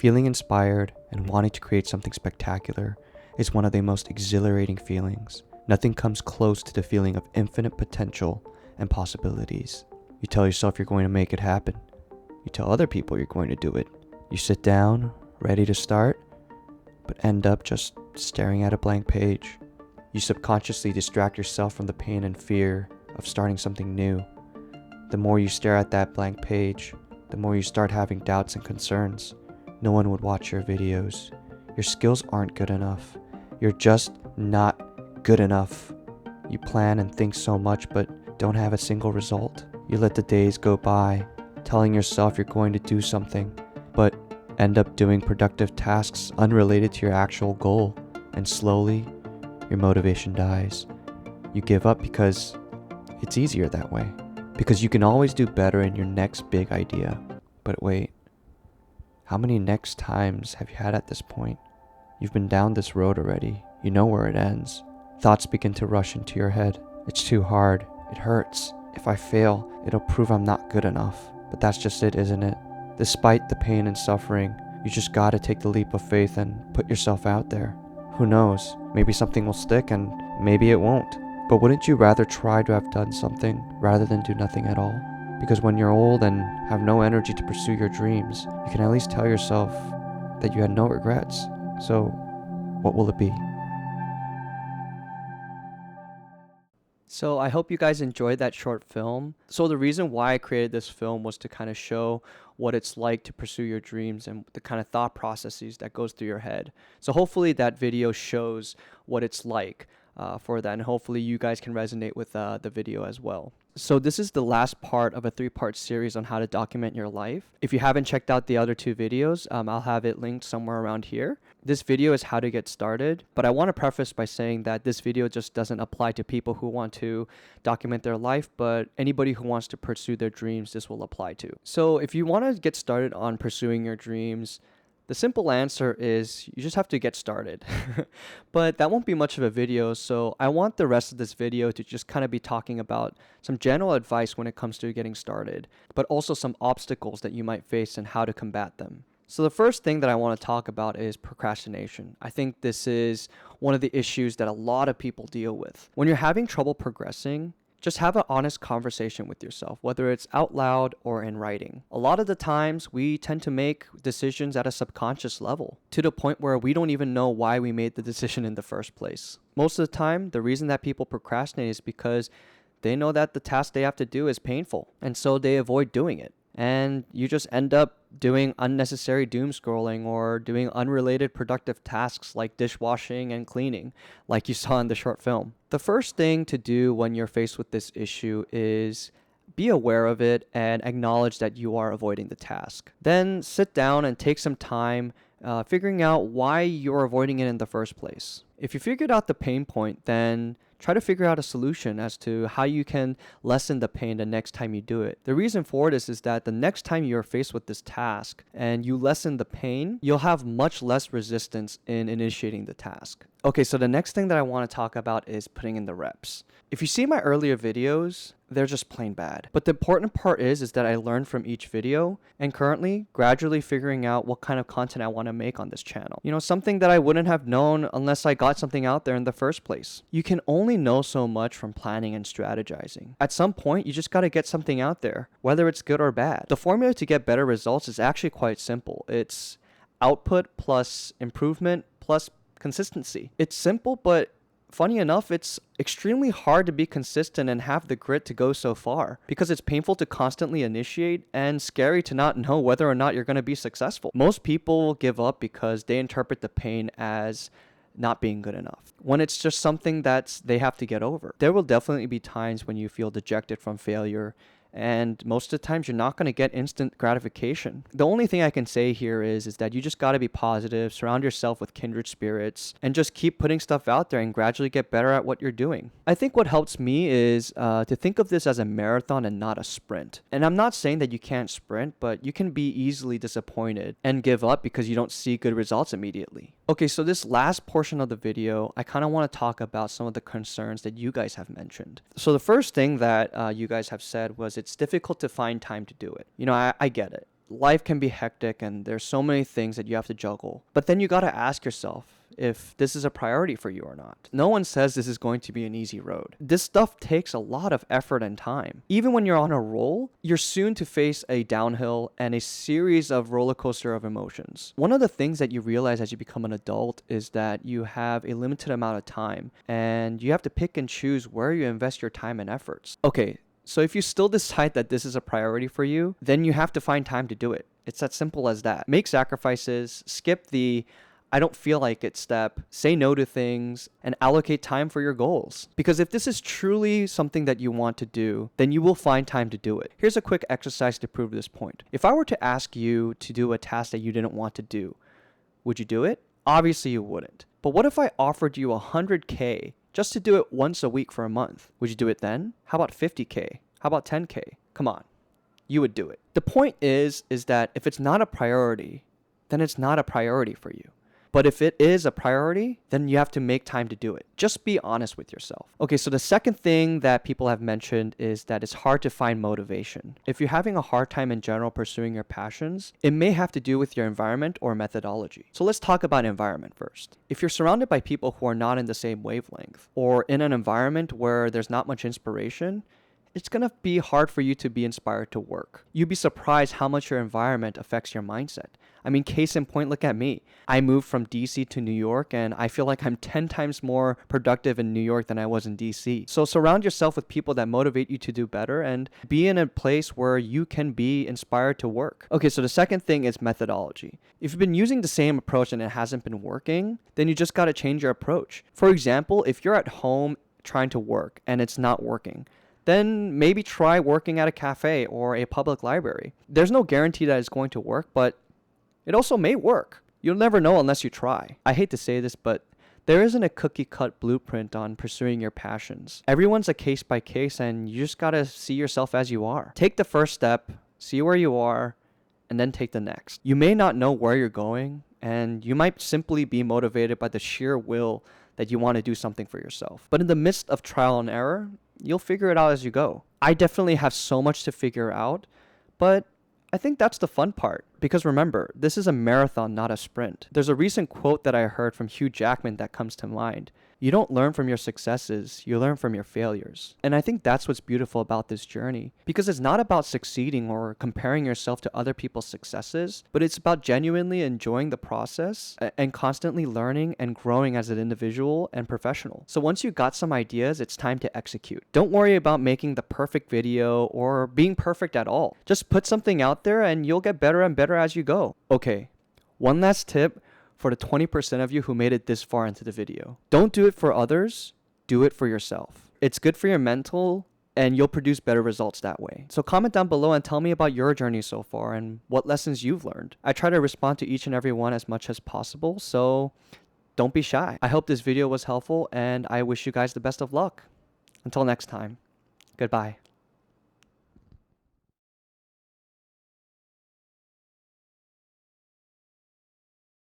Feeling inspired and wanting to create something spectacular is one of the most exhilarating feelings. Nothing comes close to the feeling of infinite potential and possibilities. You tell yourself you're going to make it happen. You tell other people you're going to do it. You sit down, ready to start, but end up just staring at a blank page. You subconsciously distract yourself from the pain and fear of starting something new. The more you stare at that blank page, the more you start having doubts and concerns. No one would watch your videos. Your skills aren't good enough. You're just not good enough. You plan and think so much but don't have a single result. You let the days go by, telling yourself you're going to do something, but end up doing productive tasks unrelated to your actual goal, and slowly, your motivation dies. You give up because it's easier that way. Because you can always do better in your next big idea. But wait, how many next times have you had at this point? You've been down this road already. You know where it ends. Thoughts begin to rush into your head. It's too hard. It hurts. If I fail, it'll prove I'm not good enough. But that's just it, isn't it? Despite the pain and suffering, you just gotta take the leap of faith and put yourself out there. Who knows? Maybe something will stick and maybe it won't. But wouldn't you rather try to have done something rather than do nothing at all? Because when you're old and have no energy to pursue your dreams, you can at least tell yourself that you had no regrets. So, what will it be? So I hope you guys enjoyed that short film. So the reason why I created this film was to kind of show what it's like to pursue your dreams and the kind of thought processes that goes through your head. So hopefully that video shows what it's like for that, and hopefully you guys can resonate with the video as well. So this is the last part of a 3-part series on how to document your life. If you haven't checked out the other 2 videos, I'll have it linked somewhere around here. This video is how to get started, but I want to preface by saying that this video just doesn't apply to people who want to document their life, but anybody who wants to pursue their dreams, this will apply to. So if you want to get started on pursuing your dreams, the simple answer is you just have to get started. But that won't be much of a video, so I want the rest of this video to just kind of be talking about some general advice when it comes to getting started, but also some obstacles that you might face and how to combat them. So the first thing that I want to talk about is procrastination. I think this is one of the issues that a lot of people deal with. When you're having trouble progressing, just have an honest conversation with yourself, whether it's out loud or in writing. A lot of the times, we tend to make decisions at a subconscious level, to the point where we don't even know why we made the decision in the first place. Most of the time, the reason that people procrastinate is because they know that the task they have to do is painful, and so they avoid doing it. And you just end up doing unnecessary doom scrolling or doing unrelated productive tasks like dishwashing and cleaning, like you saw in the short film. The first thing to do when you're faced with this issue is be aware of it and acknowledge that you are avoiding the task. Then sit down and take some time figuring out why you're avoiding it in the first place. If you figured out the pain point, then try to figure out a solution as to how you can lessen the pain the next time you do it. The reason for this is that the next time you're faced with this task and you lessen the pain, you'll have much less resistance in initiating the task. Okay, so the next thing that I want to talk about is putting in the reps. If you see my earlier videos, they're just plain bad. But the important part is that I learned from each video and currently gradually figuring out what kind of content I want to make on this channel. You know, something that I wouldn't have known unless I got something out there in the first place. You can only know so much from planning and strategizing. At some point, you just got to get something out there, whether it's good or bad. The formula to get better results is actually quite simple. It's output plus improvement plus consistency. It's simple, but funny enough, it's extremely hard to be consistent and have the grit to go so far because it's painful to constantly initiate and scary to not know whether or not you're going to be successful. Most people give up because they interpret the pain as not being good enough, when it's just something that they have to get over. There will definitely be times when you feel dejected from failure, and most of the times you're not going to get instant gratification. The only thing I can say here is that you just got to be positive, surround yourself with kindred spirits, and just keep putting stuff out there and gradually get better at what you're doing. I think what helps me is to think of this as a marathon and not a sprint. And I'm not saying that you can't sprint, but you can be easily disappointed and give up because you don't see good results immediately. Okay, so this last portion of the video, I kind of want to talk about some of the concerns that you guys have mentioned. So the first thing that you guys have said was it's difficult to find time to do it. You know, I get it. life can be hectic and there's so many things that you have to juggle. But then you got to ask yourself if this is a priority for you or not. No one says this is going to be an easy road. This stuff takes a lot of effort and time. Even when you're on a roll, you're soon to face a downhill and a series of roller coaster of emotions. One of the things that you realize as you become an adult is that you have a limited amount of time and you have to pick and choose where you invest your time and efforts. Okay, so if you still decide that this is a priority for you, then you have to find time to do it. It's that simple as that. Make sacrifices, skip the I don't feel like it step, say no to things, and allocate time for your goals. Because if this is truly something that you want to do, then you will find time to do it. Here's a quick exercise to prove this point. If I were to ask you to do a task that you didn't want to do, would you do it? Obviously you wouldn't. But what if I offered you 100K just to do it once a week for a month? Would you do it then? How about 50K? How about 10K? Come on, you would do it. The point is that if it's not a priority, then it's not a priority for you. But if it is a priority, then you have to make time to do it. Just be honest with yourself. Okay, so the second thing that people have mentioned is that it's hard to find motivation. If you're having a hard time in general pursuing your passions, it may have to do with your environment or methodology. So let's talk about environment first. If you're surrounded by people who are not in the same wavelength, or in an environment where there's not much inspiration, it's going to be hard for you to be inspired to work. You'd be surprised how much your environment affects your mindset. I mean, case in point, look at me. I moved from DC to New York, and I feel like I'm 10 times more productive in New York than I was in DC. So surround yourself with people that motivate you to do better and be in a place where you can be inspired to work. Okay, so the second thing is methodology. If you've been using the same approach and it hasn't been working, then you just got to change your approach. For example, if you're at home trying to work and it's not working, then maybe try working at a cafe or a public library. There's no guarantee that it's going to work, but it also may work. You'll never know unless you try. I hate to say this, but there isn't a cookie-cut blueprint on pursuing your passions. Everyone's a case by case, and you just gotta see yourself as you are. Take the first step, see where you are, and then take the next. You may not know where you're going, and you might simply be motivated by the sheer will that you want to do something for yourself. But in the midst of trial and error, you'll figure it out as you go. I definitely have so much to figure out, but I think that's the fun part. Because remember, this is a marathon, not a sprint. There's a recent quote that I heard from Hugh Jackman that comes to mind. You don't learn from your successes, you learn from your failures. And I think that's what's beautiful about this journey. Because it's not about succeeding or comparing yourself to other people's successes, but it's about genuinely enjoying the process and constantly learning and growing as an individual and professional. So once you got some ideas, it's time to execute. Don't worry about making the perfect video or being perfect at all. Just put something out there and you'll get better and better as you go. Okay, one last tip for the 20% of you who made it this far into the video. Don't do it for others, do it for yourself. It's good for your mental and you'll produce better results that way. So comment down below and tell me about your journey so far and what lessons you've learned. I try to respond to each and every one as much as possible, so don't be shy. I hope this video was helpful and I wish you guys the best of luck. Until next time, goodbye.